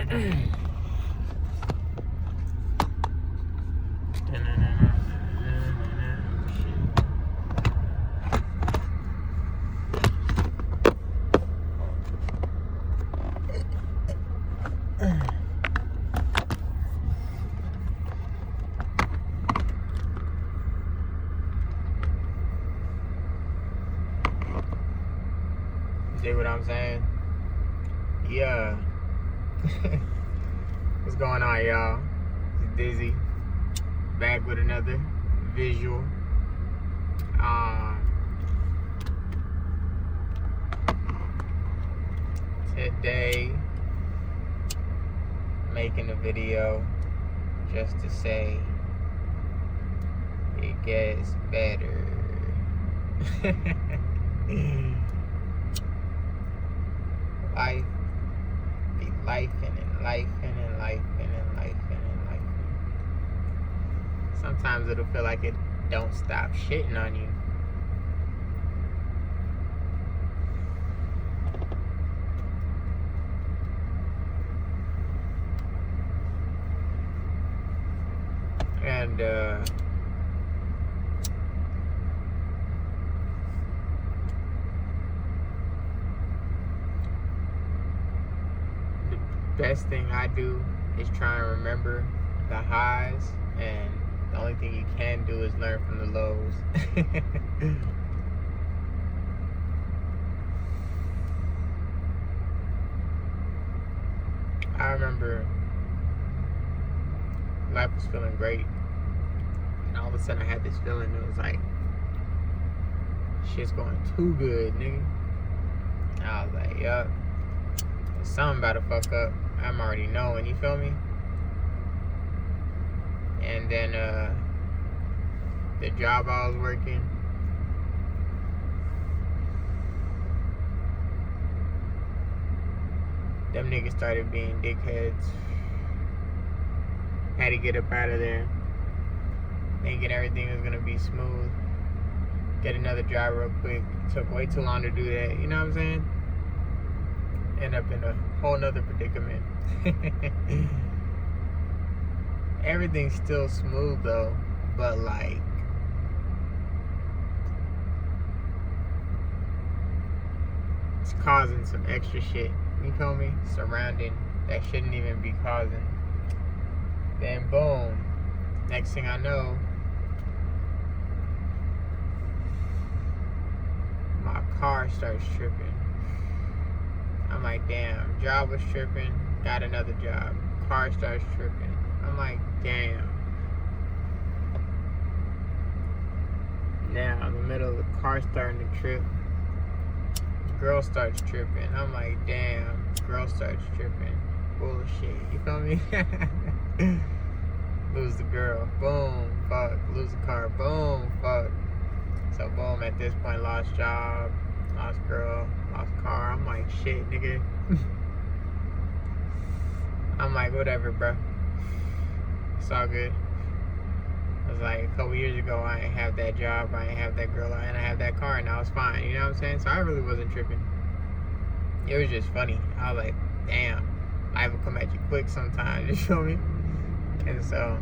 See what I'm saying? Yeah. What's going on, y'all? It's Dizzy. Back with another visual. Today, making a video just to say it gets better. Life be lifing and lifing and lifing and lifing and lifing. Sometimes it'll feel like it don't stop shitting on you. And the best thing I do is try and remember the highs, and the only thing you can do is learn from the lows. I remember life was feeling great, and all of a sudden I had this feeling that was like, shit's going too good, nigga. And I was like, yup, there's something about to fuck up. I'm already knowing, you feel me? And then the job I was working, them niggas started being dickheads. Had to get up out of there, thinking everything was gonna be smooth. Get another job real quick. Took way too long to do that, you know what I'm saying? End up in a whole nother predicament. Everything's still smooth though, but like it's causing some extra shit, you feel me? Surrounding that shouldn't even be causing. Then boom, next thing I know, my car starts tripping. I'm like, damn, job was tripping, got another job. Car starts tripping. I'm like, damn. Now, in the middle of the car starting to trip, girl starts tripping. I'm like, damn, girl starts tripping. Bullshit, you feel me? Lose the girl, boom, fuck. Lose the car, boom, fuck. So boom, at this point, lost job, lost girl, lost car. I'm like, shit, nigga. I'm like, whatever, bro. It's all good. I was like, a couple years ago, I ain't have that job, I ain't have that girl, I ain't have that car, and I was fine. You know what I'm saying? So I really wasn't tripping. It was just funny. I was like, damn, life will come at you quick sometimes. You feel me? And so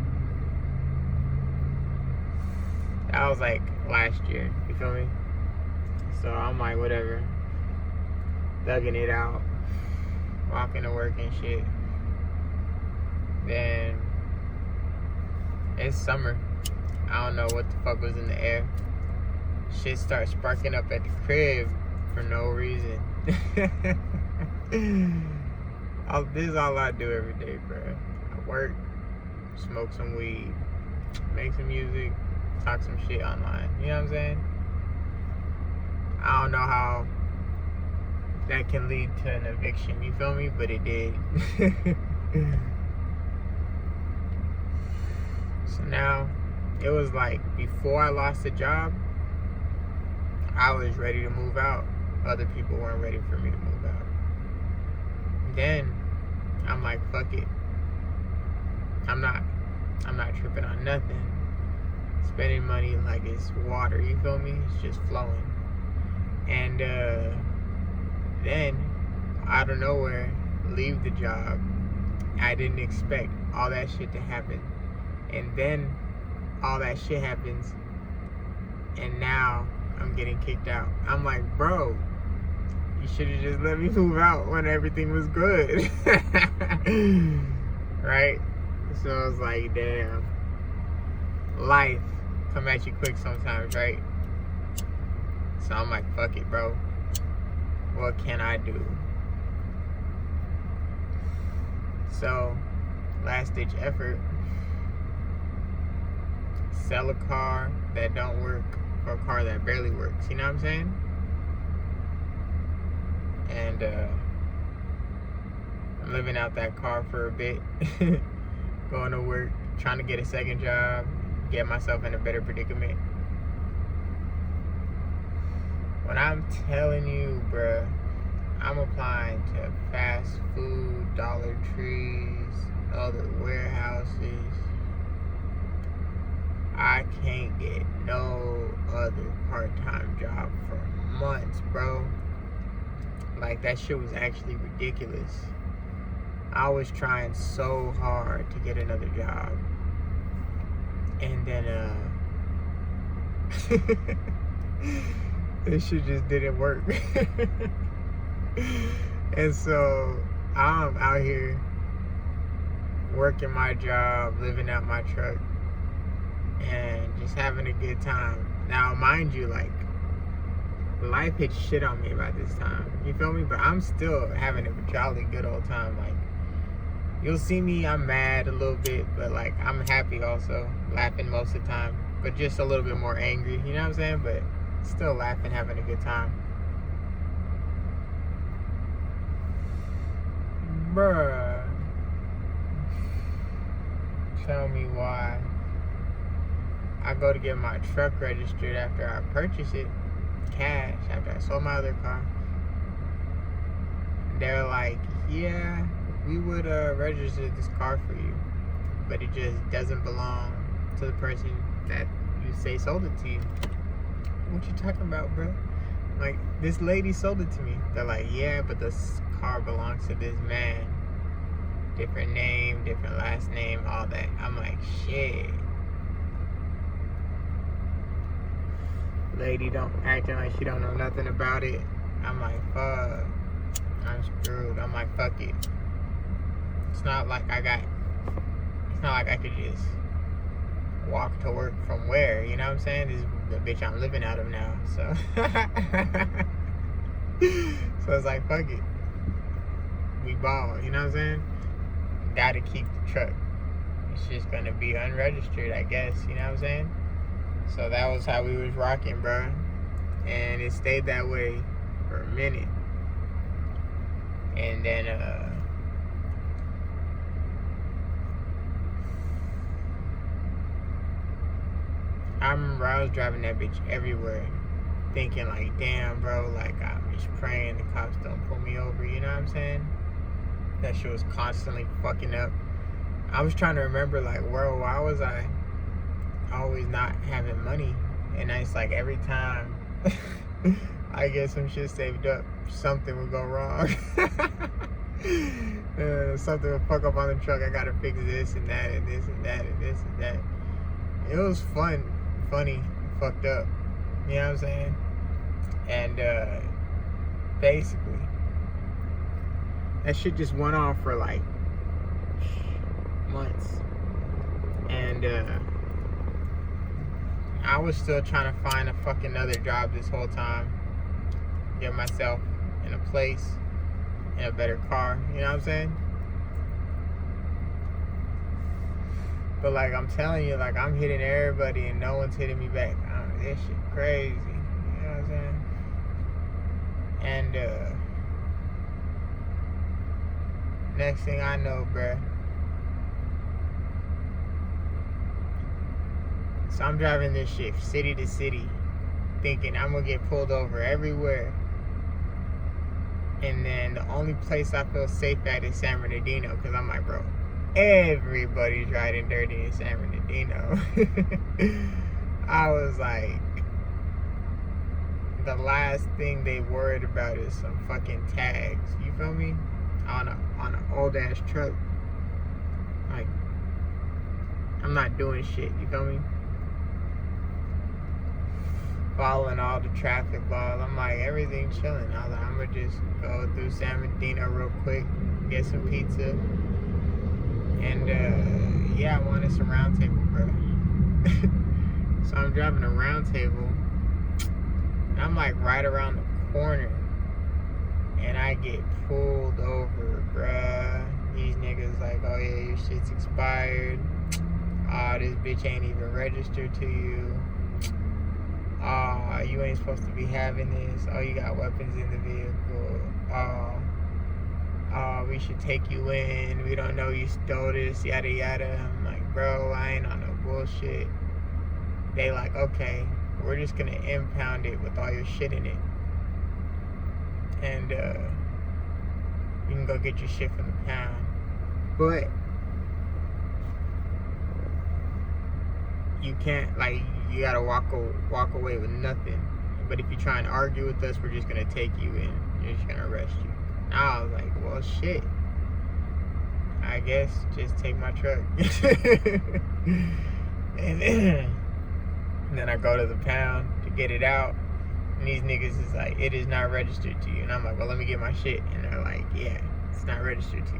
that was like last year. You feel me? So I'm like, whatever. Thugging it out. Walking to work and shit. Then it's summer. I don't know what the fuck was in the air. Shit starts sparking up at the crib for no reason. This is all I do every day, bro. I work, smoke some weed, make some music, talk some shit online. You know what I'm saying? I don't know how that can lead to an eviction, you feel me? But it did. So now, it was like, before I lost the job, I was ready to move out. Other people weren't ready for me to move out. Then, I'm like, fuck it. I'm not tripping on nothing. Spending money like it's water, you feel me? It's just flowing. And then, out of nowhere, leave the job, I didn't expect all that shit to happen. And then all that shit happens, and now I'm getting kicked out. I'm like, bro, you should have just let me move out when everything was good. Right? So I was like, damn. Life come at you quick sometimes, right? So I'm like, fuck it, bro. What can I do? So, last ditch effort. Sell a car that don't work or a car that barely works. You know what I'm saying? And I'm living out that car for a bit. Going to work, trying to get a second job, get myself in a better predicament. When I'm telling you, bruh, I'm applying to fast food, Dollar Trees, other warehouses. I can't get no other part-time job for months, bro. Like, that shit was actually ridiculous. I was trying so hard to get another job. And then, this shit just didn't work. And so, I'm out here working my job, living out my truck, and just having a good time. Now, mind you, like, life hit shit on me about this time. You feel me? But I'm still having a jolly good old time. Like, you'll see me, I'm mad a little bit, but like, I'm happy also, laughing most of the time, but just a little bit more angry, you know what I'm saying? But still laughing, having a good time. Bruh. Tell me why I go to get my truck registered after I purchase it, cash, after I sold my other car. They're like, yeah, we would register this car for you, but it just doesn't belong to the person that you say sold it to you. What you talking about, bro? Like, this lady sold it to me. They're like, yeah, but this car belongs to this man. Different name, different last name, all that. I'm like, shit. Lady don't acting like she don't know nothing about it. I'm like, fuck. I'm screwed. I'm like, fuck it. It's not like I could just walk to work from where, you know what I'm saying? This is the bitch I'm living out of now, so. So it's like, fuck it. We ball, you know what I'm saying? Gotta keep the truck. It's just gonna be unregistered, I guess, you know what I'm saying? So that was how we was rocking, bro. And it stayed that way for a minute. And then, I remember I was driving that bitch everywhere, thinking like, damn, bro, like, I'm just praying the cops don't pull me over, you know what I'm saying? That shit was constantly fucking up. I was trying to remember, like, why was I always not having money? And it's like every time I get some shit saved up, something would go wrong. Something would fuck up on the truck. I gotta fix this and that and this and that and this and that. It was funny, fucked up. You know what I'm saying? And basically, that shit just went on for like months. And I was still trying to find a fucking other job this whole time. Get myself in a place, in a better car, you know what I'm saying? But like, I'm telling you, like, I'm hitting everybody and no one's hitting me back. This shit crazy, you know what I'm saying? And next thing I know, bruh, so I'm driving this shit city to city, thinking I'm gonna get pulled over everywhere. And then the only place I feel safe at is San Bernardino, because I'm like, bro, everybody's riding dirty in San Bernardino. I was like, the last thing they worried about is some fucking tags. You feel me? On an old ass truck. Like, I'm not doing shit, you feel me? Following all the traffic laws. I'm like, everything chilling. I was like, I'm gonna just go through San Bernardino real quick, get some pizza. And yeah, I wanted some Round Table, bro. So I'm driving a Round Table. And I'm like right around the corner. And I get pulled over, bruh. These niggas like, oh yeah, your shit's expired. Oh, this bitch ain't even registered to you. Oh, you ain't supposed to be having this. Oh, you got weapons in the vehicle. Oh, we should take you in. We don't know you stole this, yada yada. I'm like, bro, I ain't on no bullshit. They like, okay, we're just gonna impound it with all your shit in it. And you can go get your shit from the pound. But you can't, like, you gotta walk away with nothing. But if you try and argue with us, we're just gonna take you in. We're just gonna arrest you. I was like, well, shit. I guess just take my truck. and then I go to the pound to get it out. And these niggas is like, it is not registered to you. And I'm like, well, let me get my shit. And they're like, yeah, it's not registered to you.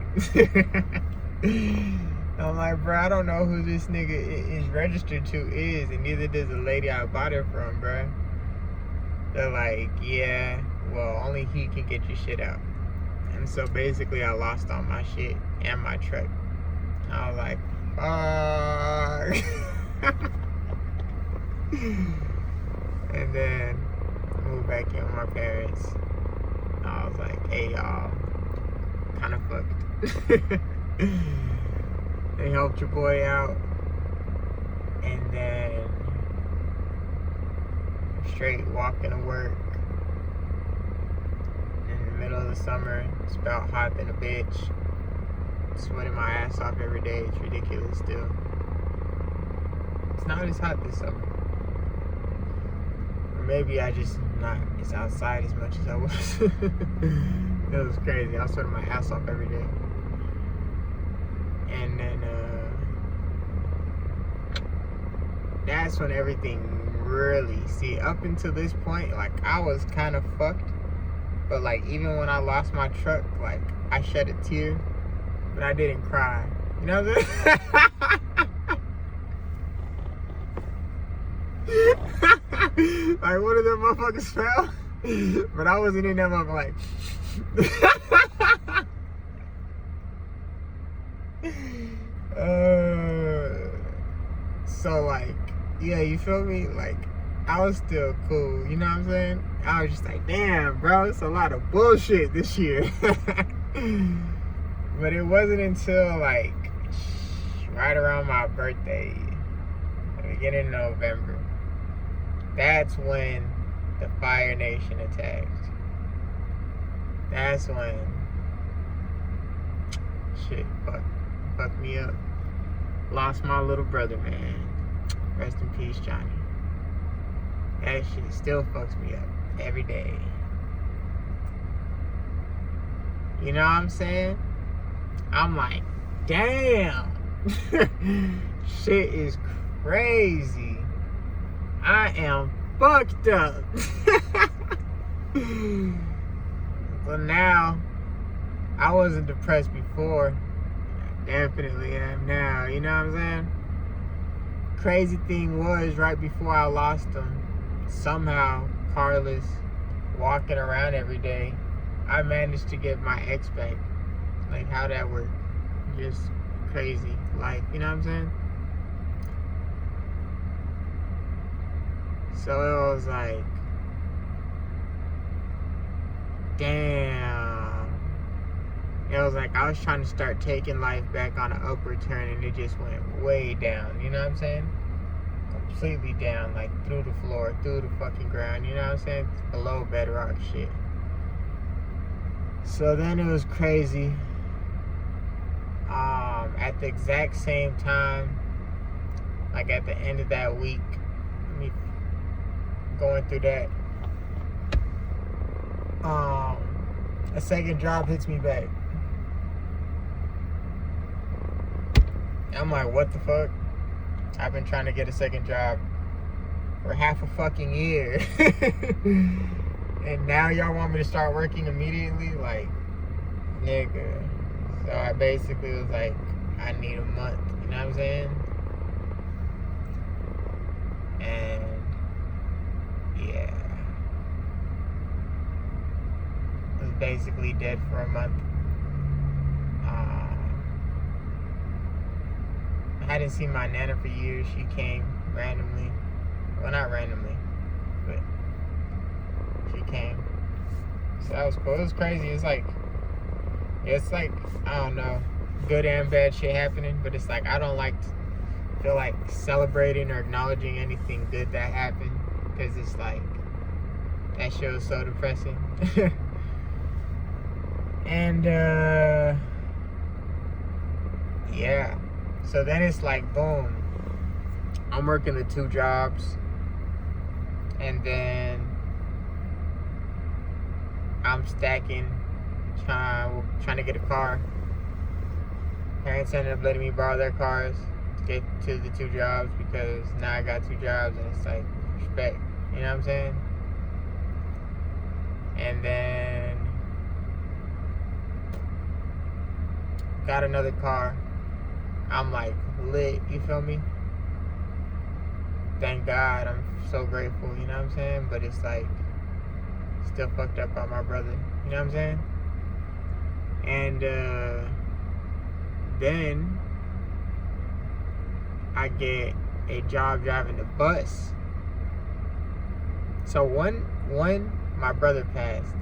I'm like, bro, I don't know who this nigga is registered to is. And neither does the lady I bought it from, bro. They're like, yeah, well, only he can get your shit out. And so basically I lost all my shit and my truck. I was like, fuck. And then moved back in with my parents. I was like, hey y'all, kind of fucked. They helped your boy out. And then straight walking to work. In the middle of the summer, it's about hot than a bitch. Sweating my ass off every day. It's ridiculous still. It's not as hot this summer. Or maybe I just not as outside as much as I was. It was crazy. I was sweating my ass off every day. And then that's when everything really, see, up until this point, like, I was kind of fucked. But like, even when I lost my truck, like, I shed a tear, but I didn't cry. You know what I'm saying? Like, one of them motherfuckers fell, but I wasn't in that motherfucker like. So like, yeah, you feel me? Like, I was still cool, you know what I'm saying? I was just like, damn, bro, it's a lot of bullshit this year. But it wasn't until like right around my birthday, the beginning of November, that's when the Fire Nation attacked. That's when shit fucked me up. Lost my little brother, man. Rest in peace, Johnny. That shit still fucks me up every day. You know what I'm saying? I'm like, damn. Shit is crazy. I am fucked up. But now, I wasn't depressed before. I definitely am now. You know what I'm saying? Crazy thing was, right before I lost him, somehow, Carlos, walking around every day, I managed to get my ex back. Like, how'd that work? Just crazy life, you know what I'm saying? So it was like, damn. It was like I was trying to start taking life back on an upward turn, and it just went way down, you know what I'm saying? Completely down, like through the floor, through the fucking ground, you know what I'm saying? It's below bedrock shit. So then it was crazy. At the exact same time, like at the end of that week, me going through that, a second job hits me back. I'm like, what the fuck? I've been trying to get a second job for half a fucking year. And now y'all want me to start working immediately? Like, nigga. So I basically was like, I need a month. You know what I'm saying? And yeah. I was basically dead for a month. I hadn't seen my Nana for years. She came randomly. Well, not randomly, but she came. So that was cool. It was crazy. It's like, I don't know, good and bad shit happening. But it's like, I don't like to feel like celebrating or acknowledging anything good that happened. Because it's like, that shit was so depressing. And, yeah. So then it's like, boom, I'm working the 2 jobs, and then I'm stacking, trying to get a car. Parents ended up letting me borrow their cars to get to the 2 jobs, because now I got 2 jobs, and it's like, respect, you know what I'm saying? And then got another car. I'm like lit, you feel me? Thank God, I'm so grateful, you know what I'm saying? But it's like, still fucked up by my brother, you know what I'm saying? And then I get a job driving the bus. So when my brother passed,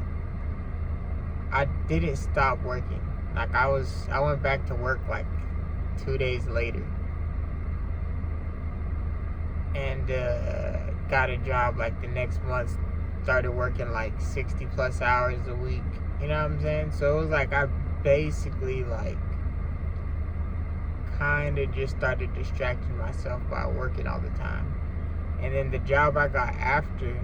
I didn't stop working. Like I went back to work like 2 days later, and got a job like the next month. Started working like 60 plus hours a week, you know what I'm saying? So it was like, I basically like kind of just started distracting myself by working all the time. And then the job I got after,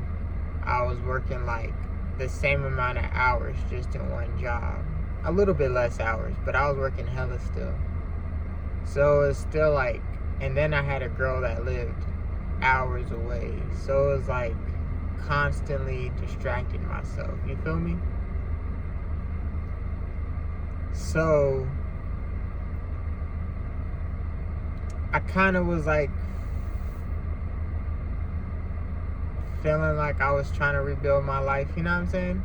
I was working like the same amount of hours, just in one job. A little bit less hours, but I was working hella still. So it's still like, and then I had a girl that lived hours away. So it was like constantly distracting myself. You feel me? So I kind of was like feeling like I was trying to rebuild my life. You know what I'm saying?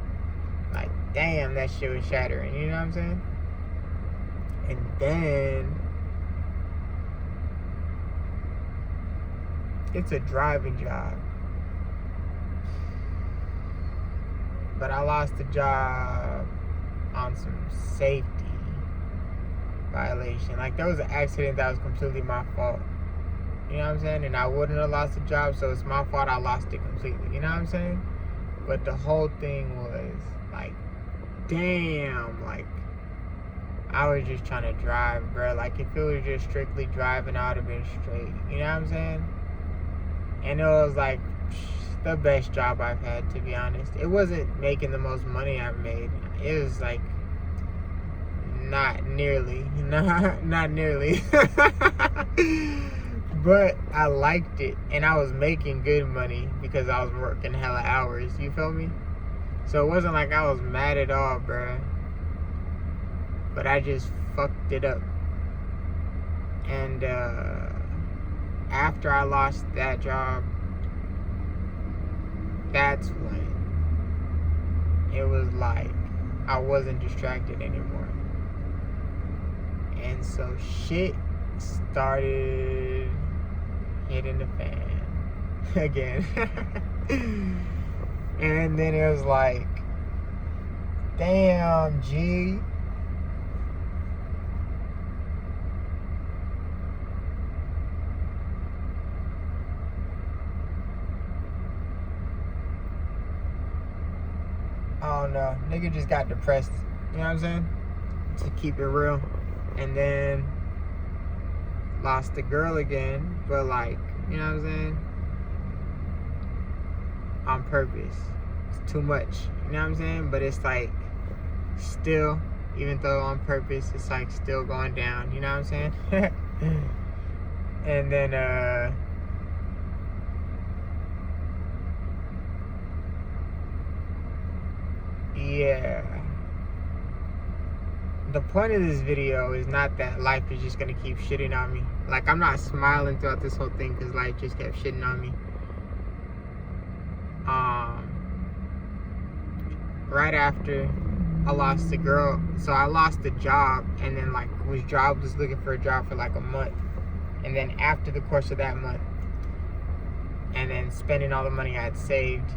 Like, damn, that shit was shattering. You know what I'm saying? And then it's a driving job, but I lost the job on some safety violation. Like, there was an accident that was completely my fault. You know what I'm saying? And I wouldn't have lost the job, so it's my fault I lost it completely. You know what I'm saying? But the whole thing was like, damn, like, I was just trying to drive, bro. Like, if it was just strictly driving, I would have been straight. You know what I'm saying? And it was like the best job I've had, to be honest. It wasn't making the most money I've made. It was like not nearly. But I liked it, and I was making good money because I was working hella hours. You feel me? So it wasn't like I was mad at all, bruh. But I just fucked it up. And after I lost that job, that's when it was like I wasn't distracted anymore. And so shit started hitting the fan again. And then it was like, damn, G. I don't know. Nigga just got depressed. You know what I'm saying? To keep it real. And then lost the girl again. But like, you know what I'm saying? On purpose. It's too much. You know what I'm saying? But it's like, still, even though on purpose, it's like still going down. You know what I'm saying? And then yeah. The point of this video is not that life is just gonna keep shitting on me. Like, I'm not smiling throughout this whole thing because life just kept shitting on me. Right after I lost the girl, so I lost the job, and then like was jobless, looking for a job for like a month, and then after the course of that month, and then spending all the money I had saved,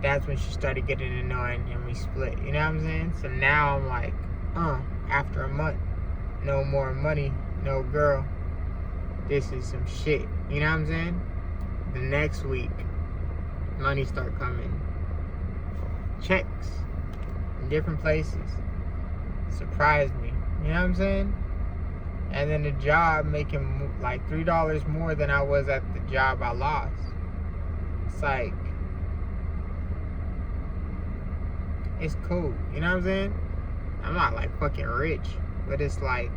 that's when she started getting annoying and we split. You know what I'm saying? So now I'm like, after a month, no more money, no girl. This is some shit. You know what I'm saying? The next week, money start coming. Checks in different places. Surprised me. You know what I'm saying? And then the job making like $3 more than I was at the job I lost. It's like, it's cool. You know what I'm saying? I'm not like fucking rich, but it's like,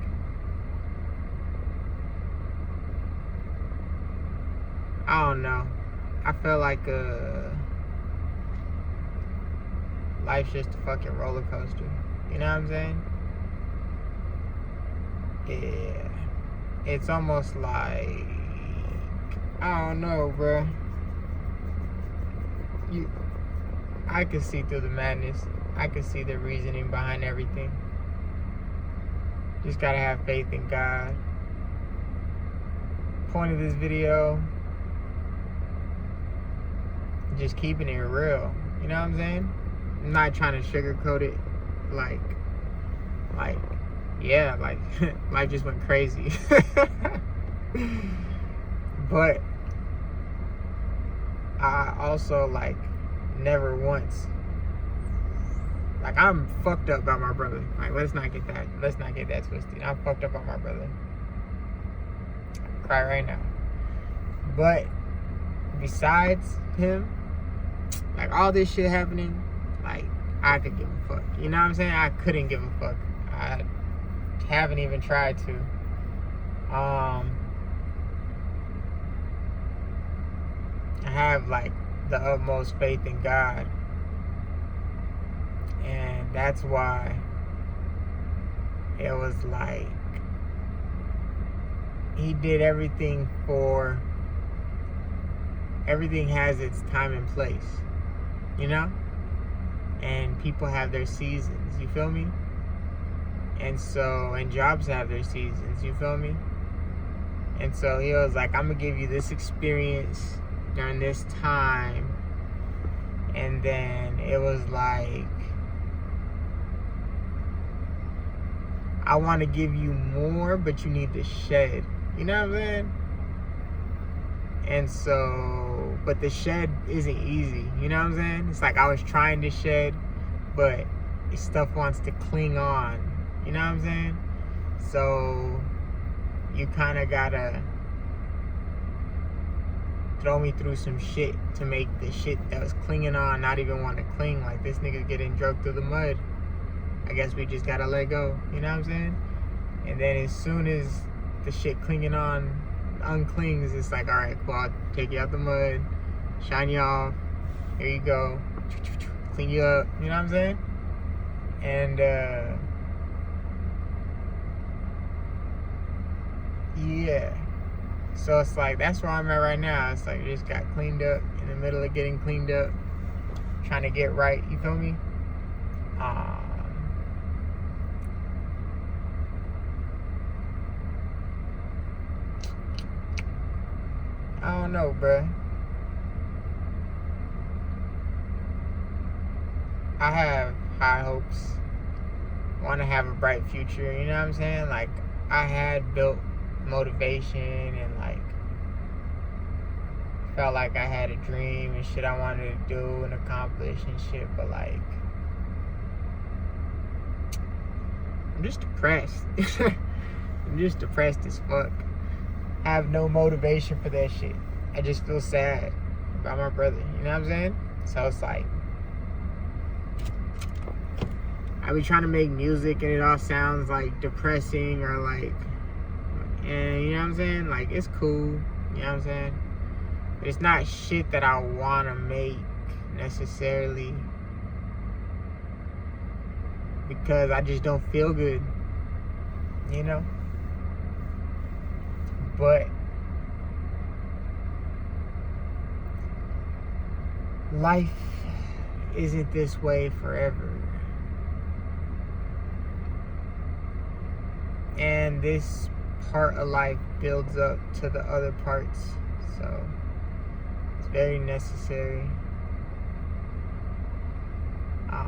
I don't know. I feel like life's just a fucking roller coaster. You know what I'm saying? Yeah. It's almost like, I don't know, bro. I can see through the madness. I can see the reasoning behind everything. Just gotta have faith in God. Point of this video, just keeping it real. You know what I'm saying? I'm not trying to sugarcoat it. Like, yeah, like, life just went crazy. But I also, like, never once, like, I'm fucked up by my brother. Like, let's not get that twisted. I'm fucked up by my brother. I cry right now. But besides him, like, all this shit happening, like, I could give a fuck. You know what I'm saying? I couldn't give a fuck. I haven't even tried to. I have, like, the utmost faith in God. And that's why it was like, he did everything has its time and place, you know? And people have their seasons, you feel me? And jobs have their seasons, you feel me? And so he was like, I'm gonna give you this experience during this time. And then it was like, I want to give you more, but you need to shed. You know what I'm saying? And so, but the shed isn't easy. You know what I'm saying? It's like I was trying to shed, but stuff wants to cling on. You know what I'm saying? So you kind of gotta throw me through some shit to make the shit that was clinging on not even want to cling. Like, this nigga getting drugged through the mud. I guess we just gotta let go. You know what I'm saying? And then as soon as the shit clinging on unclings, it's like, alright, cool, I'll take you out the mud, shine you off, here you go, clean you up. You know what I'm saying? And yeah. So it's like, that's where I'm at right now. It's like, I just got cleaned up, in the middle of getting cleaned up, trying to get right, you feel me? I don't know, bruh. I have high hopes. Want to have a bright future, you know what I'm saying? Like, I had built motivation and, like, felt like I had a dream and shit I wanted to do and accomplish and shit, but, like, I'm just depressed. I'm just depressed as fuck. I have no motivation for that shit. I just feel sad about my brother, you know what I'm saying? So it's like, I be trying to make music and it all sounds like depressing or like, and you know what I'm saying? Like, it's cool, you know what I'm saying? But it's not shit that I want to make necessarily because I just don't feel good, you know? But life isn't this way forever. And this part of life builds up to the other parts. So it's very necessary. I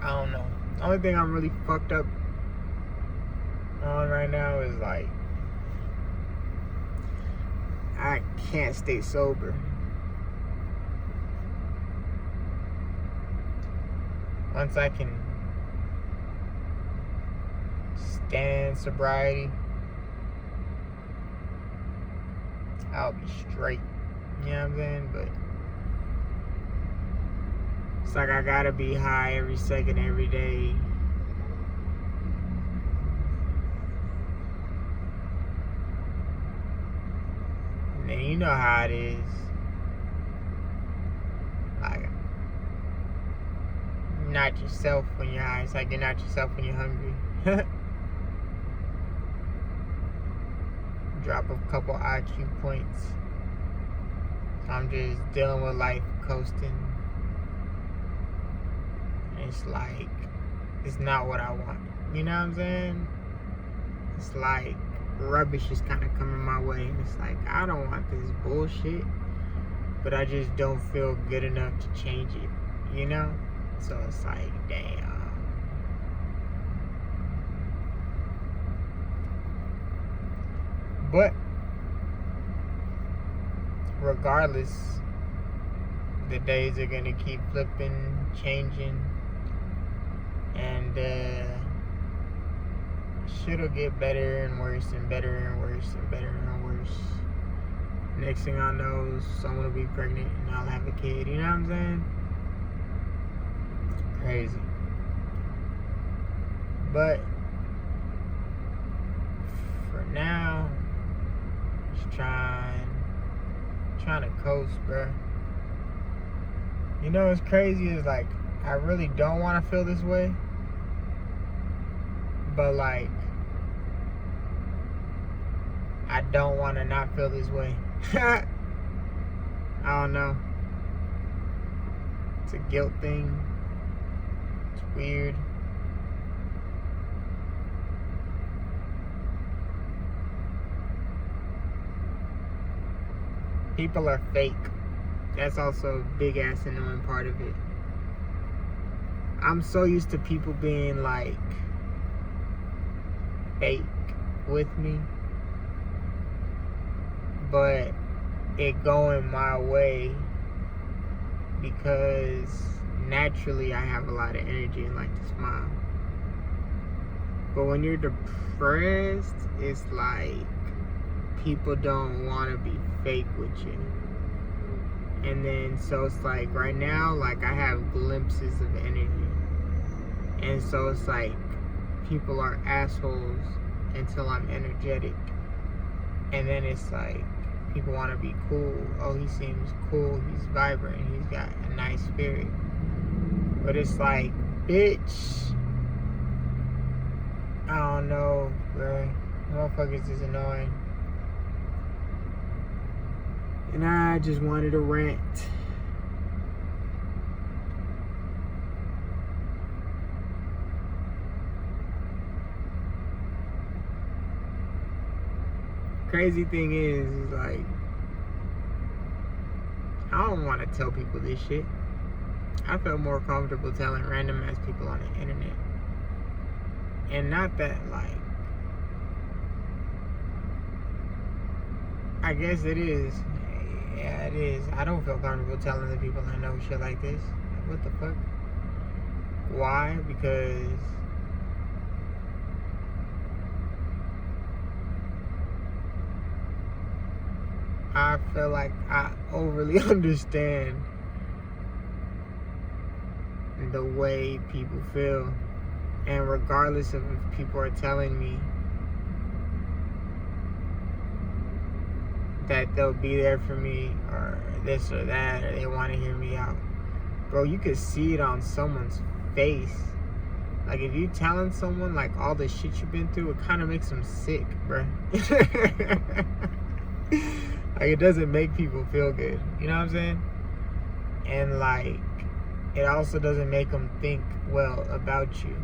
don't know. The only thing I'm really fucked up on right now is like I can't stay sober. Once I can stand sobriety, I'll be straight. You know what I'm saying? But it's like I gotta be high every second, every day. And then you know how it is. Like, you're not yourself when you're high. It's like you're not yourself when you're hungry. Drop a couple IQ points. So I'm just dealing with life, coasting. It's like, it's not what I want. You know what I'm saying? It's like rubbish is kind of coming my way. And it's like, I don't want this bullshit. But I just don't feel good enough to change it. You know? So it's like, damn. But regardless, the days are gonna keep flipping, changing. And shit'll get better and worse and better and worse and better and worse. Next thing I know, someone will be pregnant and I'll have a kid. You know what I'm saying? It's crazy. But for now, just trying to coast, bruh. You know what's crazy is like I really don't want to feel this way. But like, I don't want to not feel this way. I don't know. It's a guilt thing. It's weird. People are fake. That's also a big ass annoying part of it. I'm so used to people being like fake with me, but it going my way because naturally I have a lot of energy and like to smile. But when you're depressed, it's like people don't want to be fake with you. And then so it's like right now, like I have glimpses of energy. And so it's like people are assholes until I'm energetic. And then it's like people want to be cool. Oh, he seems cool. He's vibrant. He's got a nice spirit. But it's like, bitch, I don't know, bro. Motherfuckers is annoying. And I just wanted to rant. Crazy thing is like, I don't want to tell people this shit. I feel more comfortable telling random ass people on the internet. And not that like, I guess it is. Yeah, it is. I don't feel comfortable telling the people I know shit like this. What the fuck? Why? Because I feel like I overly understand the way people feel. And regardless of if people are telling me that they'll be there for me or this or that, or they want to hear me out, bro, you could see it on someone's face. Like, if you telling someone like all the shit you've been through, it kind of makes them sick, bro. Like, it doesn't make people feel good, you know what I'm saying? And like, it also doesn't make them think well about you,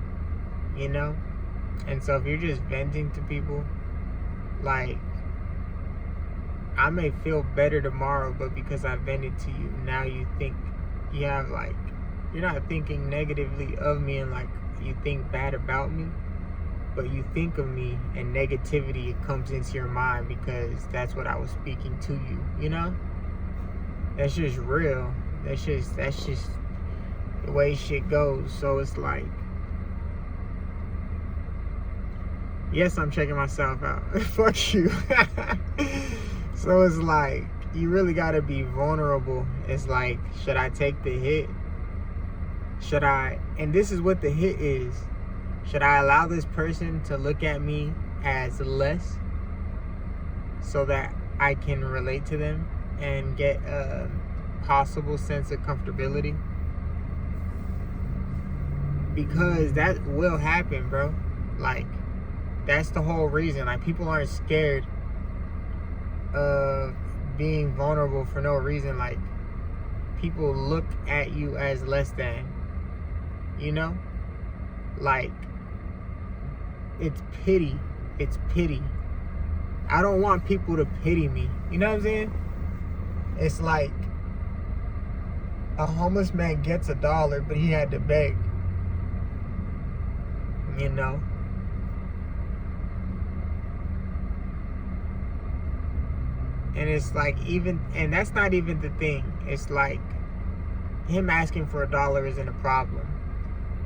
you know? And so if you're just venting to people, like, I may feel better tomorrow, but because I vented to you, now you think you have, like, you're not thinking negatively of me and like you think bad about me, but you think of me and negativity comes into your mind because that's what I was speaking to you, you know? That's just real. That's just the way shit goes. So it's like, yes, I'm checking myself out. Fuck you. So it's like, you really gotta be vulnerable. It's like, should I take the hit? Should I, and this is what the hit is, should I allow this person to look at me as less so that I can relate to them and get a possible sense of comfortability? Because that will happen, bro. Like, that's the whole reason. Like, people aren't scared of being vulnerable for no reason. Like, people look at you as less than, you know? Like, it's pity. It's pity. I don't want people to pity me. You know what I'm saying? It's like a homeless man gets $1, but he had to beg. You know? And it's like, even, and that's not even the thing. It's like, him asking for $1 isn't a problem.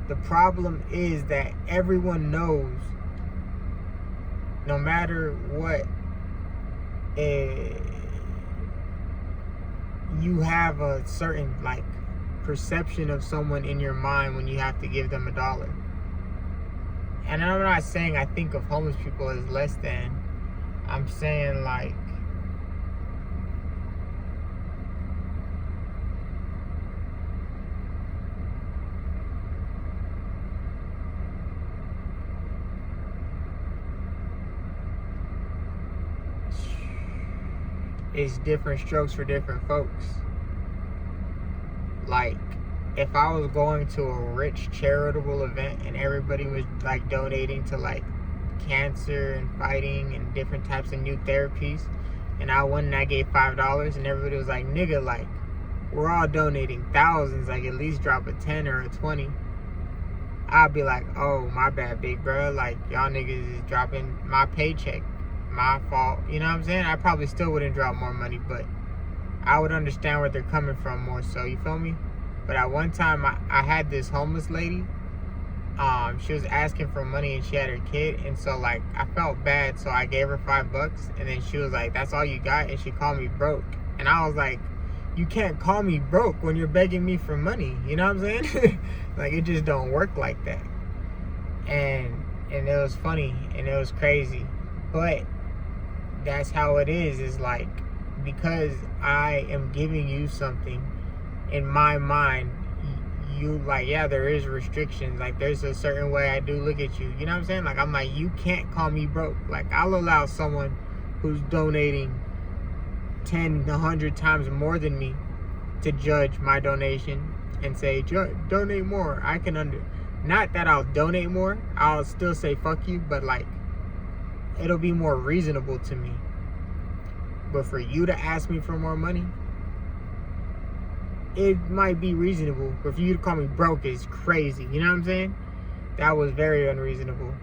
The problem is that everyone knows, no matter what, you have a certain, like, perception of someone in your mind when you have to give them $1. And I'm not saying I think of homeless people as less than. I'm saying, like, it's different strokes for different folks. Like, if I was going to a rich charitable event and everybody was like donating to like cancer and fighting and different types of new therapies, and I went and I gave $5 and everybody was like, nigga, like, we're all donating thousands, like, at least drop a 10 or a 20. I'll be like, oh, my bad, big bro, like, y'all niggas is dropping my paycheck. My fault, you know what I'm saying? I probably still wouldn't drop more money, but I would understand where they're coming from more so, you feel me? But at one time, I had this homeless lady. She was asking for money and she had her kid, and so like, I felt bad, so I gave her $5, and then she was like, that's all you got? And she called me broke. And I was like, you can't call me broke when you're begging me for money, you know what I'm saying? Like, it just don't work like that. And it was funny and it was crazy, but that's how it is like, because I am giving you something, in my mind, you like, yeah, there is restrictions, like, there's a certain way I do look at you, you know what I'm saying? Like, I'm like, you can't call me broke. Like, I'll allow someone who's donating 10, 100 times more than me to judge my donation and say, donate more. I can not that I'll donate more, I'll still say fuck you, but like, it'll be more reasonable to me. But for you to ask me for more money, it might be reasonable. But for you to call me broke is crazy. You know what I'm saying? That was very unreasonable.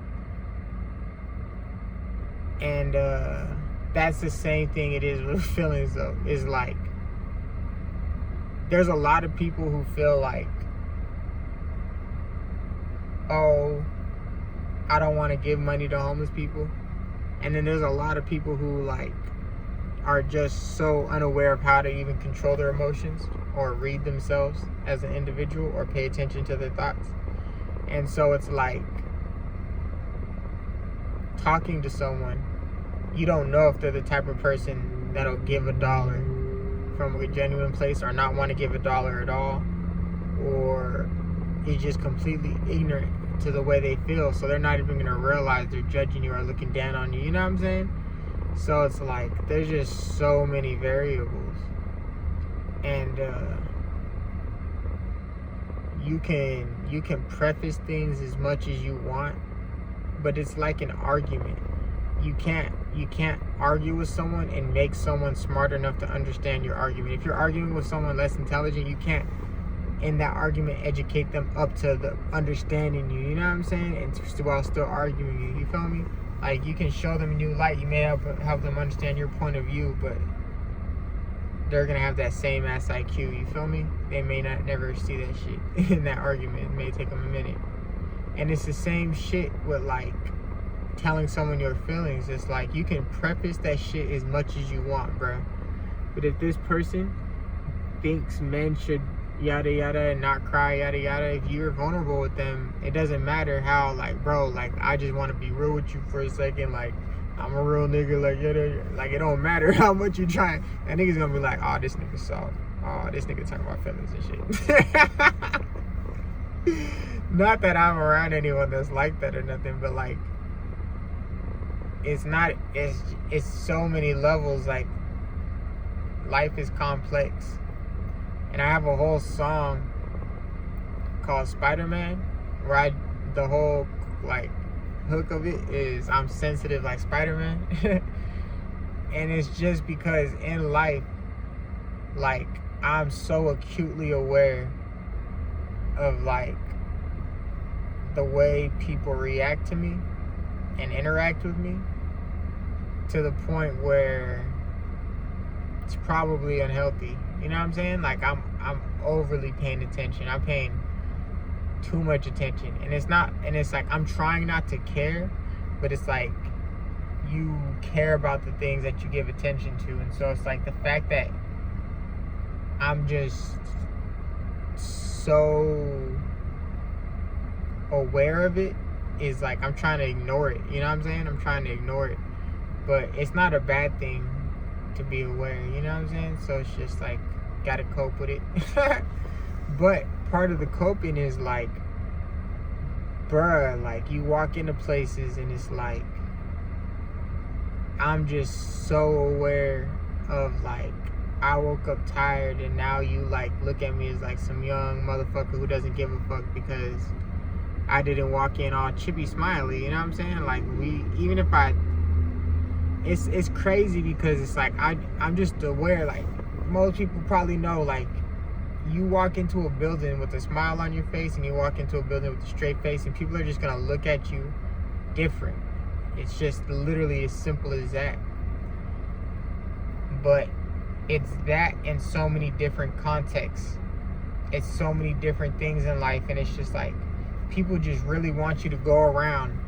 And that's the same thing it is with feelings, though. It's like, there's a lot of people who feel like oh, I don't want to give money to homeless people. And then there's a lot of people who like are just so unaware of how to even control their emotions or read themselves as an individual or pay attention to their thoughts. And so it's like talking to someone, you don't know if they're the type of person that'll give $1 from a genuine place or not want to give $1 at all, or is just completely ignorant to the way they feel, so they're not even going to realize they're judging you or looking down on you. You know what I'm saying? So it's like there's just so many variables, and you can preface things as much as you want, but it's like an argument. You can't argue with someone and make someone smart enough to understand your argument. If you're arguing with someone less intelligent, you can't in that argument educate them up to the understanding you. You know what I'm saying? And while still arguing you. You feel me? Like, you can show them a new light. You may help them understand your point of view, but they're going to have that same ass IQ. You feel me? They may not never see that shit in that argument. It may take them a minute. And it's the same shit with, like, telling someone your feelings. It's like, you can preface that shit as much as you want, bro. But if this person thinks men should yada yada and not cry yada yada, if you're vulnerable with them, it doesn't matter how, like, bro, like, I just want to be real with you for a second, like, I'm a real nigga, like, yada, like, it don't matter how much you try. That nigga's gonna be like, oh, this nigga soft, oh, this nigga talking about feelings and shit. Not that I'm around anyone that's like that or nothing, but like, it's so many levels. Like, life is complex. And I have a whole song called Spider-Man, where the whole, like, hook of it is I'm sensitive like Spider-Man. And it's just because in life, like, I'm so acutely aware of, like, the way people react to me and interact with me, to the point where it's probably unhealthy. You know what I'm saying? Like, I'm overly paying attention. I'm paying too much attention. And it's like, I'm trying not to care, but it's like, you care about the things that you give attention to. And so it's like, the fact that I'm just so aware of it is like, I'm trying to ignore it. You know what I'm saying? I'm trying to ignore it. But it's not a bad thing to be aware, you know what I'm saying? So it's just like, gotta cope with it. But part of the coping is like, bruh, like, you walk into places and it's like, I'm just so aware of, like, I woke up tired and now you, like, look at me as like some young motherfucker who doesn't give a fuck because I didn't walk in all chippy smiley, you know what I'm saying? Like, even if it's crazy because it's like, I'm just aware. Like, most people probably know, like, you walk into a building with a smile on your face and you walk into a building with a straight face, and people are just gonna look at you different. It's just literally as simple as that. But it's that in so many different contexts. It's so many different things in life, and it's just like, people just really want you to go around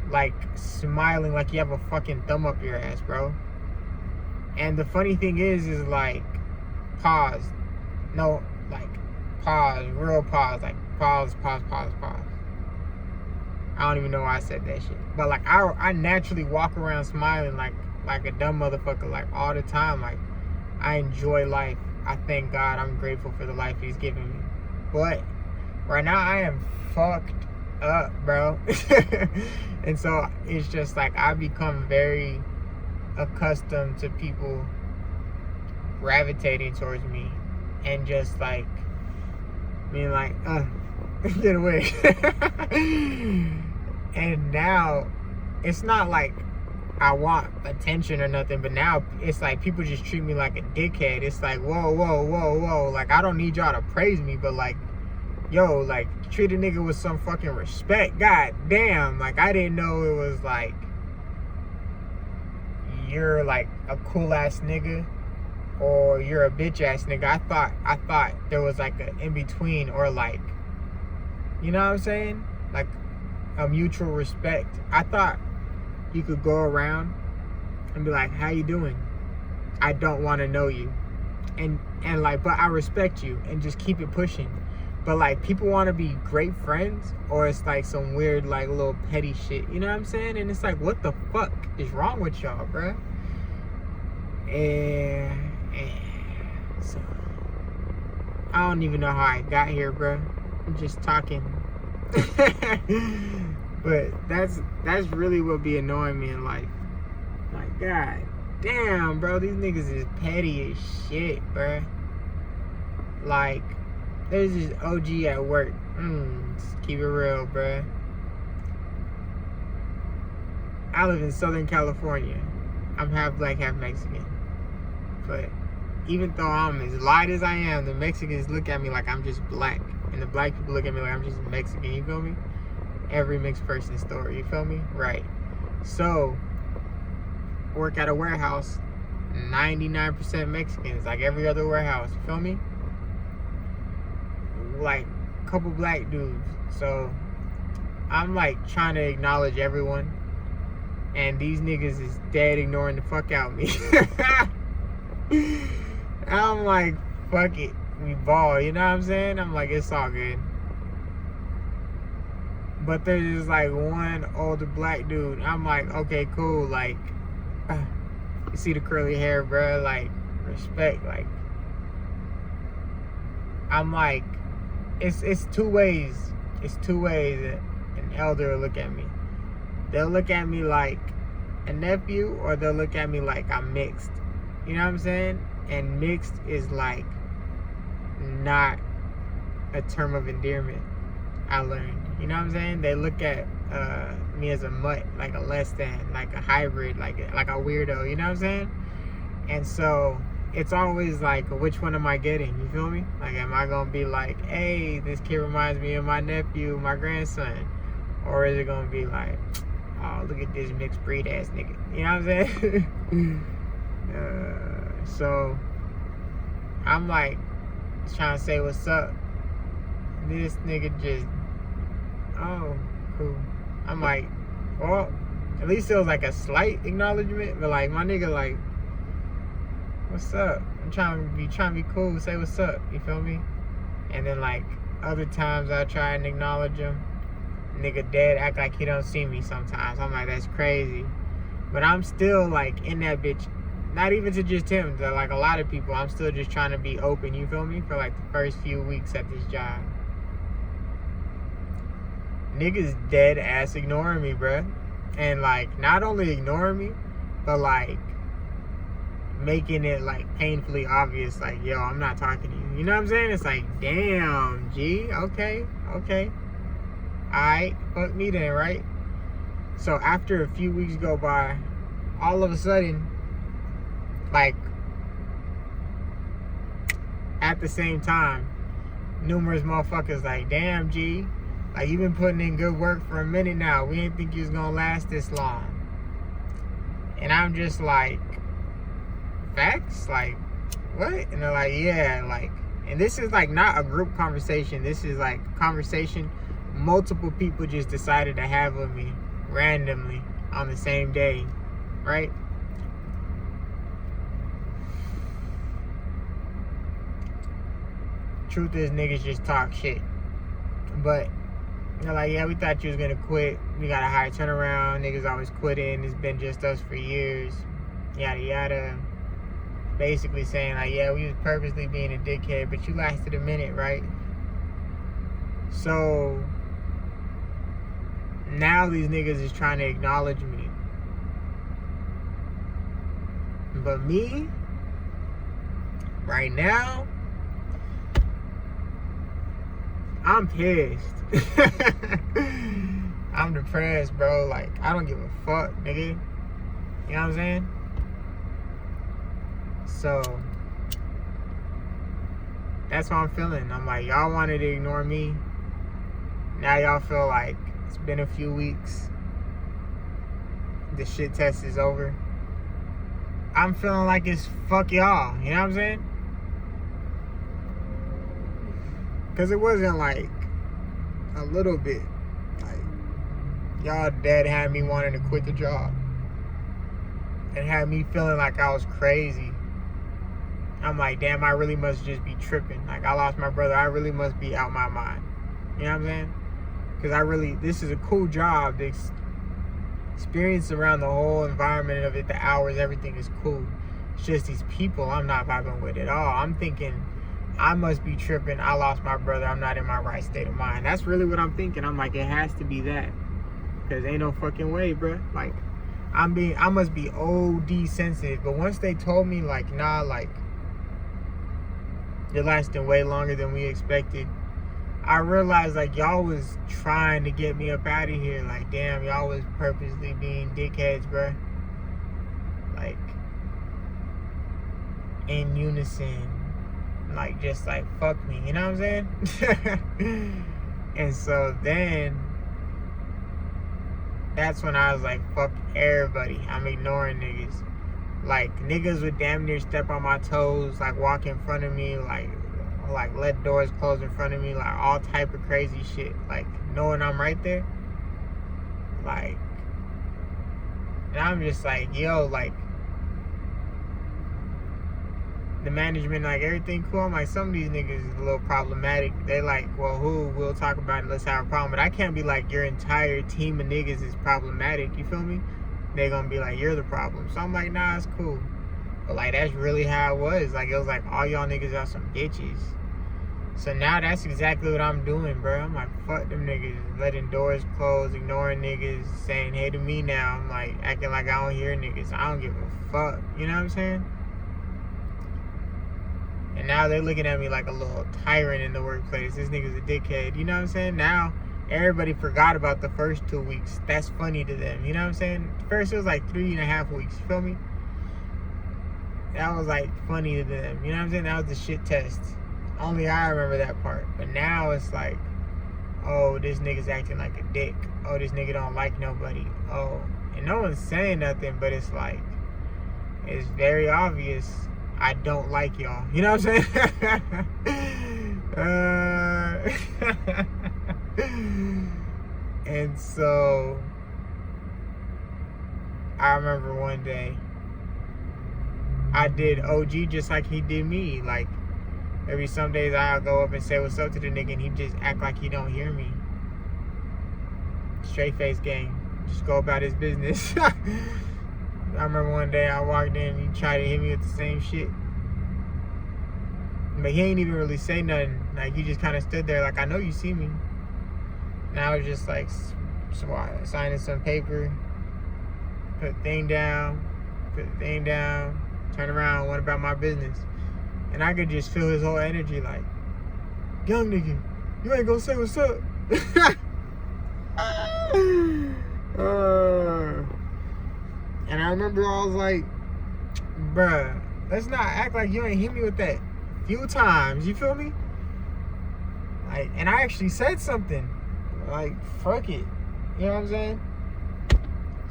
like smiling like you have a fucking thumb up your ass, bro. And the funny thing is like, pause. No, like, pause, real pause, like, pause. I don't even know why I said that shit. But like, I naturally walk around smiling like a dumb motherfucker, like, all the time. Like, I enjoy life. I thank God. I'm grateful for the life He's given me. But right now I am fucked up, bro. And so it's just like, I've become very accustomed to people gravitating towards me and just like being like, get away. And now it's not like I want attention or nothing, but now it's like, people just treat me like a dickhead. It's like, whoa. Like, I don't need y'all to praise me, but like, yo, like, treat a nigga with some fucking respect. God damn. Like, I didn't know it was like, you're like a cool ass nigga or you're a bitch ass nigga. I thought there was like an in between, or like You know what I'm saying? Like a mutual respect. I thought you could go around and be like, how you doing? I don't want to know you. And like, but I respect you, and just keep it pushing. But like, people want to be great friends, or it's like some weird, like, little petty shit. You know what I'm saying? And it's like, what the fuck is wrong with y'all, bruh? And so I don't even know how I got here, bruh. I'm just talking. But that's really what be annoying me in life. Like, God damn, bro, these niggas is petty as shit, bruh. Like, there's this OG at work. Just keep it real, bruh. I live in Southern California. I'm half black, half Mexican. But even though I'm as light as I am, the Mexicans look at me like I'm just black. And the black people look at me like I'm just Mexican, you feel me? Every mixed person story, you feel me? Right. So, work at a warehouse, 99% Mexicans, like every other warehouse, you feel me? Like, a couple black dudes. So, I'm like trying to acknowledge everyone. And these niggas is dead ignoring the fuck out of me. I'm like, fuck it. We ball, you know what I'm saying? I'm like, it's all good. But there's just like one older black dude. I'm like, okay, cool. Like, you see the curly hair, bro? Like, respect. Like, I'm like, it's two ways. It's two ways that an elder will look at me. They'll look at me like a nephew, or they'll look at me like I'm mixed. You know what I'm saying? And mixed is like not a term of endearment, I learned. You know what I'm saying? They look at me as a mutt, like a less than, like a hybrid, like a weirdo. You know what I'm saying? And so it's always like, which one am I getting? You feel me? Like, am I gonna be like, hey, this kid reminds me of my nephew, my grandson? Or is it gonna be like, oh, look at this mixed breed ass nigga? You know what I'm saying? So I'm like trying to say what's up. This nigga just, oh, cool. I'm like, well, at least it was like a slight acknowledgement, but like my nigga like, what's up? I'm trying to be cool, say what's up, you feel me? And then like other times I try and acknowledge him, nigga dead act like he don't see me sometimes. I'm like, that's crazy. But I'm still like in that bitch, not even to just him, to like a lot of people. I'm still just trying to be open, you feel me? For like the first few weeks at this job. Niggas dead ass ignoring me, bruh. And like, not only ignoring me, but like making it like painfully obvious, like, yo, I'm not talking to you. You know what I'm saying? It's like, damn, G, okay. Alright, fuck me then, right? So after a few weeks go by, all of a sudden, like, at the same time, numerous motherfuckers like, damn, G, like, you've been putting in good work for a minute now. We didn't think you was gonna last this long. And I'm just like, facts? Like, what? And they're like, yeah, like, and this is like not a group conversation. This is like a conversation multiple people just decided to have with me randomly on the same day, right? Truth is, niggas just talk shit. But they're like, yeah, we thought you was gonna quit. We got a high turnaround. Niggas always quitting. It's been just us for years. Yada yada. Basically saying like, yeah, we was purposely being a dickhead, but you lasted a minute, right? So now these niggas is trying to acknowledge me. But me, right now, I'm pissed. I'm depressed, bro. Like, I don't give a fuck, nigga. You know what I'm saying? So that's how I'm feeling. I'm like, y'all wanted to ignore me. Now y'all feel like it's been a few weeks. The shit test is over. I'm feeling like it's fuck y'all. You know what I'm saying? Because it wasn't like a little bit. Like, y'all dad had me wanting to quit the job. And had me feeling like I was crazy. I'm like, damn, I really must just be tripping. Like, I lost my brother. I really must be out my mind. You know what I'm saying? Because this is a cool job. The experience around the whole environment of it, the hours, everything is cool. It's just these people I'm not vibing with at all. I'm thinking, I must be tripping. I lost my brother. I'm not in my right state of mind. That's really what I'm thinking. I'm like, it has to be that. Because ain't no fucking way, bro. Like, I must be OD sensitive. But once they told me, like, nah, like, you're lasting way longer than we expected, I realized, like, y'all was trying to get me up out of here. Like, damn, y'all was purposely being dickheads, bro. Like, in unison. Like, just like, fuck me. You know what I'm saying? And so then, that's when I was like, fuck everybody. I'm ignoring niggas. Like, niggas would damn near step on my toes, like, walk in front of me, like let doors close in front of me, like, all type of crazy shit. Like, knowing I'm right there. Like, and I'm just like, yo, like, the management, like, everything cool. I'm like, some of these niggas is a little problematic. They like, well, we'll talk about it, let's have a problem. But I can't be like, your entire team of niggas is problematic, you feel me? They're gonna be like, you're the problem. So I'm like, nah, it's cool. But like, that's really how it was. Like, it was like, all y'all niggas are some bitches. So now that's exactly what I'm doing, bro. I'm like, fuck them niggas. Letting doors close, ignoring niggas, saying hey to me now. I'm like, acting like I don't hear niggas. I don't give a fuck. You know what I'm saying? And now they're looking at me like a little tyrant in the workplace. This nigga's a dickhead. You know what I'm saying? Now, everybody forgot about the first 2 weeks. That's funny to them. You know what I'm saying? First, it was like 3.5 weeks. You feel me? That was like funny to them. You know what I'm saying? That was the shit test. Only I remember that part. But now it's like, oh, this nigga's acting like a dick. Oh, this nigga don't like nobody. Oh. And no one's saying nothing, but it's like, it's very obvious I don't like y'all. You know what I'm saying? And so, I remember one day, I did OG just like he did me. Like, maybe some days I'll go up and say what's up to the nigga and he just act like he don't hear me. Straight face gang. Just go about his business. I remember one day I walked in and he tried to hit me with the same shit. But he ain't even really say nothing. Like, he just kind of stood there like, I know you see me. And I was just like, signing some paper, put the thing down, turn around, went about my business. And I could just feel his whole energy like, young nigga, you ain't gonna say what's up. And I remember I was like, bruh, let's not act like you ain't hit me with that few times, you feel me? Like, and I actually said something. Like, fuck it. You know what I'm saying?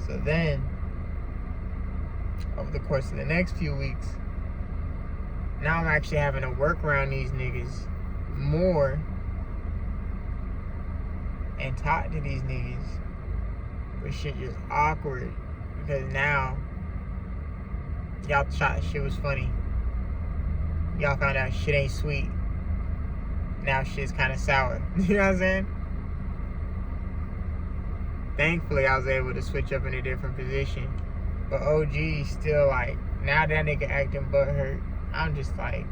So then, over the course of the next few weeks, now I'm actually having to work around these niggas more and talk to these niggas. But shit just awkward. Because now, y'all thought shit was funny. Y'all found out shit ain't sweet. Now shit's kind of sour. You know what I'm saying? Thankfully, I was able to switch up in a different position. But OG still like, now that nigga acting butthurt, I'm just like,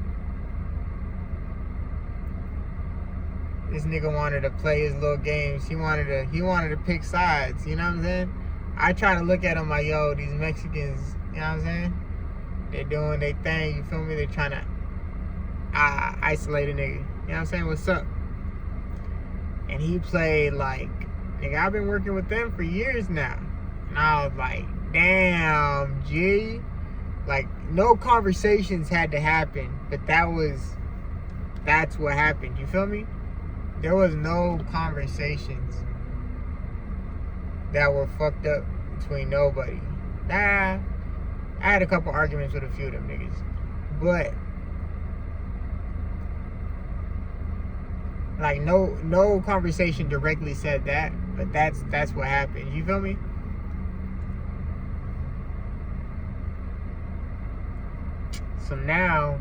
this nigga wanted to play his little games. He wanted to pick sides. You know what I'm saying? I try to look at him like, yo, these Mexicans, you know what I'm saying? They're doing their thing, you feel me? They're trying to isolate a nigga. You know what I'm saying? What's up? And he played like, nigga, I've been working with them for years now. And I was like, damn, G. Like, no conversations had to happen, but that's what happened. You feel me? There was no conversations that were fucked up between nobody. Nah, I had a couple arguments with a few of them niggas. But Like no conversation directly said that, but that's what happened. You feel me? So now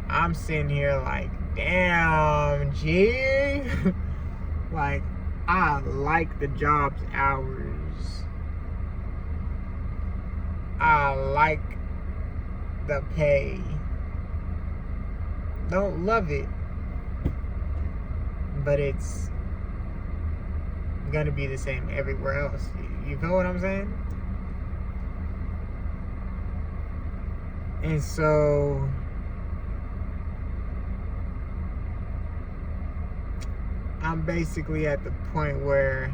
I'm sitting here like, damn, G. Like, I like the job's hours. I like the pay. Don't love it, but it's gonna be the same everywhere else. You feel what I'm saying? And so I'm basically at the point where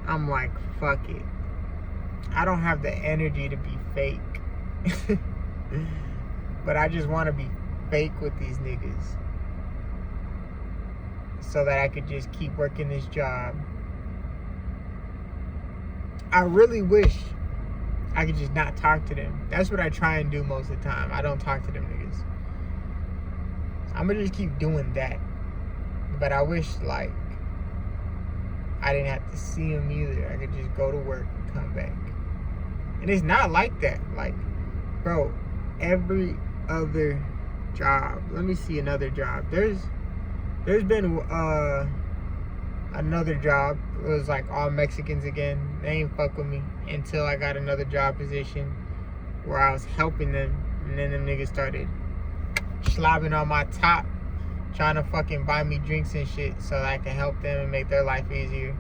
I'm like, fuck it. I don't have the energy to be fake. But I just want to be fake with these niggas so that I could just keep working this job. I really wish I could just not talk to them. That's what I try and do most of the time. I don't talk to them niggas. I'm gonna just keep doing that. But I wish, like, I didn't have to see them either. I could just go to work and come back. And it's not like that. Like, bro, every other job. Let me see another job. There's been another job. It was like all Mexicans again. They ain't fuck with me until I got another job position where I was helping them, and then them niggas started slobbing on my top, trying to fucking buy me drinks and shit so that I can help them and make their life easier.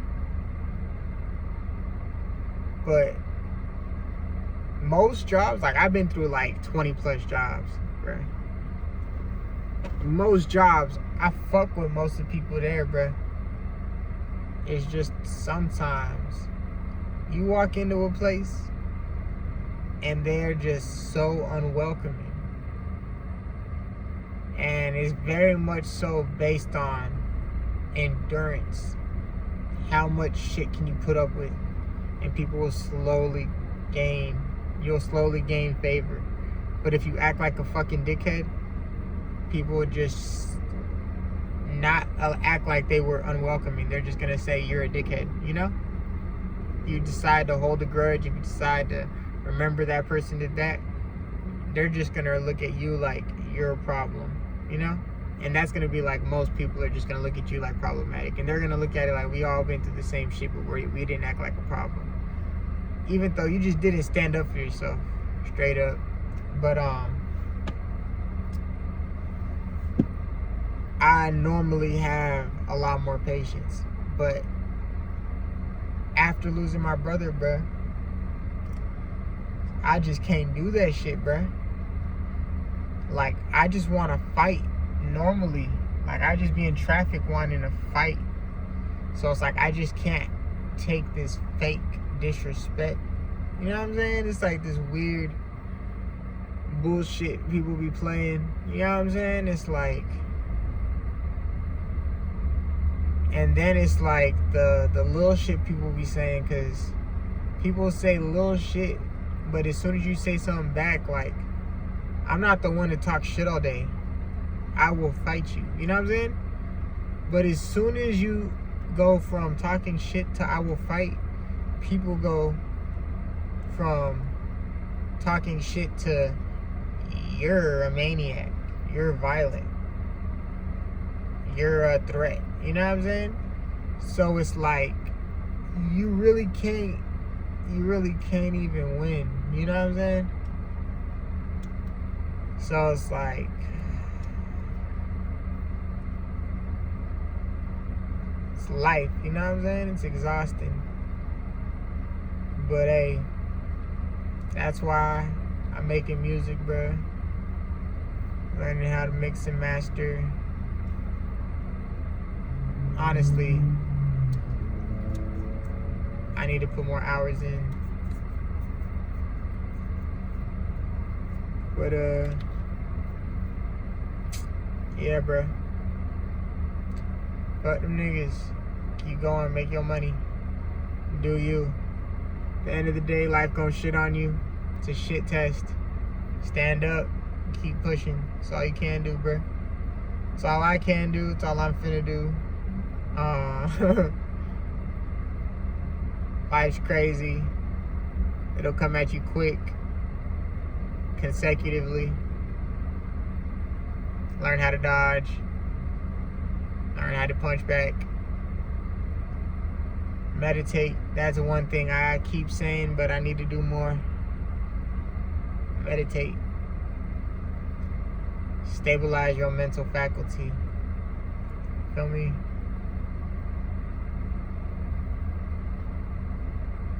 But most jobs, like, I've been through like 20 plus jobs, bruh. Most jobs, I fuck with most of the people there, bruh. It's just sometimes you walk into a place and they're just so unwelcoming. And it's very much so based on endurance. How much shit can you put up with? And people will you'll slowly gain favor. But if you act like a fucking dickhead, people will just not act like they were unwelcoming. They're just gonna say you're a dickhead, you know? You decide to hold a grudge, if you decide to remember that person did that, they're just gonna look at you like you're a problem, you know? And that's gonna be like, most people are just gonna look at you like problematic. And they're gonna look at it like, we all been through the same shit, but we didn't act like a problem. Even though you just didn't stand up for yourself, straight up. But I normally have a lot more patience. But after losing my brother, bruh, I just can't do that shit, bruh. Like, I just want to fight normally. Like, I just be in traffic wanting to fight. So it's like, I just can't take this fake disrespect. You know what I'm saying? It's like this weird bullshit people be playing. You know what I'm saying? It's like, and then it's like the little shit people be saying, because people say little shit, but as soon as you say something back, like, I'm not the one to talk shit all day. I will fight you. You know what I'm saying? But as soon as you go from talking shit to I will fight, people go from talking shit to you're a maniac, you're violent, you're a threat. You know what I'm saying? So it's like, you really can't even win. You know what I'm saying? So it's like, it's life. You know what I'm saying? It's exhausting. But hey, that's why I'm making music, bro. Learning how to mix and master. Honestly, I need to put more hours in. But yeah, bro. Fuck them niggas. Keep going, make your money. Do you. At the end of the day, life gonna shit on you. It's a shit test. Stand up, keep pushing. That's all you can do, bro. That's all I can do. It's all I'm finna do. Life's crazy. It'll come at you quick, consecutively. Learn how to dodge. Learn how to punch back. Meditate. That's one thing I keep saying, but I need to do more. Meditate. Stabilize your mental faculty. Feel me?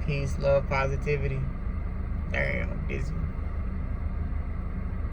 Peace, love, positivity. Damn, I'm dizzy.